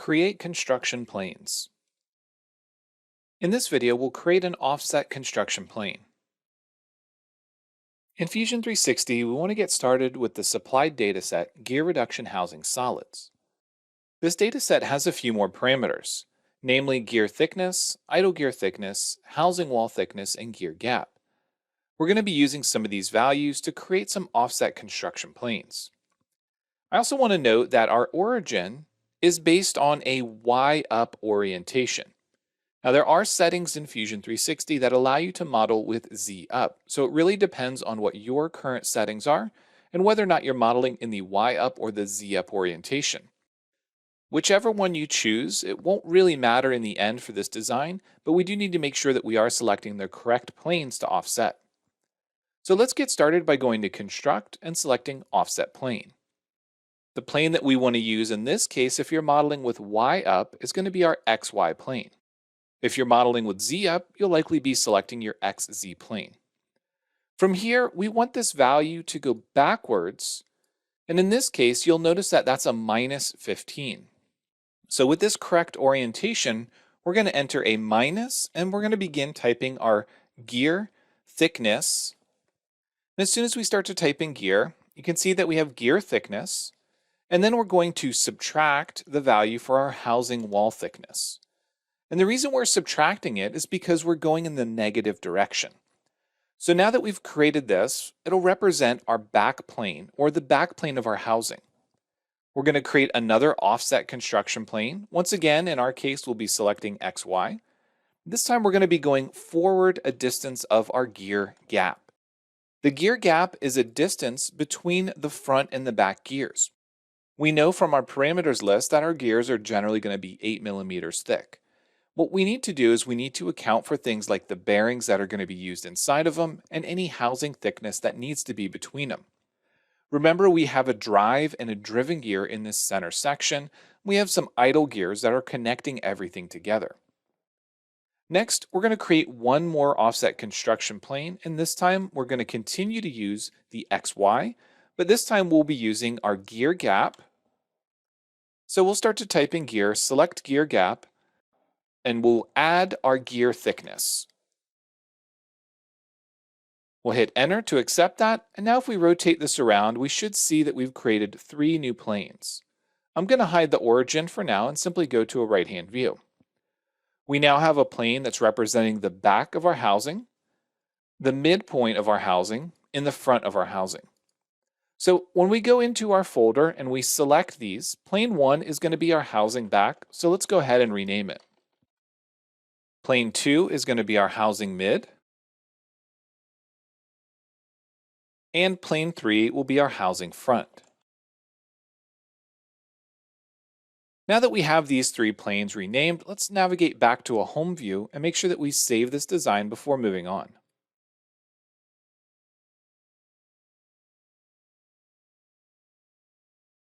Create construction planes. In this video, we'll create an offset construction plane. In Fusion 360, we want to get started with the supplied dataset Gear Reduction Housing Solids. This dataset has a few more parameters, namely gear thickness, idle gear thickness, housing wall thickness, and gear gap. We're going to be using some of these values to create some offset construction planes. I also want to note that our origin is based on a Y-up orientation. Now, there are settings in Fusion 360 that allow you to model with Z up, so it really depends on what your current settings are and whether or not you're modeling in the Y up or the Z up orientation. Whichever one you choose, it won't really matter in the end for this design, but we do need to make sure that we are selecting the correct planes to offset. So let's get started by going to Construct and selecting Offset Plane. The plane that we want to use in this case, if you're modeling with Y up, is going to be our XY plane. If you're modeling with Z up, you'll likely be selecting your XZ plane. From here, we want this value to go backwards, and in this case, you'll notice that that's a minus 15. So with this correct orientation, we're going to enter a minus, and we're going to begin typing our gear thickness. And as soon as we start to type in gear, you can see that we have gear thickness, and then we're going to subtract the value for our housing wall thickness. And the reason we're subtracting it is because we're going in the negative direction. So now that we've created this, it'll represent our back plane or the back plane of our housing. We're going to create another offset construction plane. Once again, in our case, we'll be selecting XY. This time we're going to be going forward a distance of our gear gap. The gear gap is a distance between the front and the back gears. We know from our parameters list that our gears are generally going to be 8 millimeters thick. What we need to do is we need to account for things like the bearings that are going to be used inside of them and any housing thickness that needs to be between them. Remember, we have a drive and a driven gear in this center section. We have some idle gears that are connecting everything together. Next, we're going to create one more offset construction plane, and this time we're going to continue to use the XY, but this time we'll be using our gear gap. So we'll start to type in gear, select gear gap, and we'll add our gear thickness. We'll hit enter to accept that, and now if we rotate this around, we should see that we've created 3 new planes. I'm going to hide the origin for now and simply go to a right-hand view. We now have a plane that's representing the back of our housing, the midpoint of our housing, and the front of our housing. So when we go into our folder and we select these, plane 1 is going to be our housing back, so let's go ahead and rename it. Plane 2 is going to be our housing mid. And plane 3 will be our housing front. Now that we have these 3 planes renamed, let's navigate back to a home view and make sure that we save this design before moving on.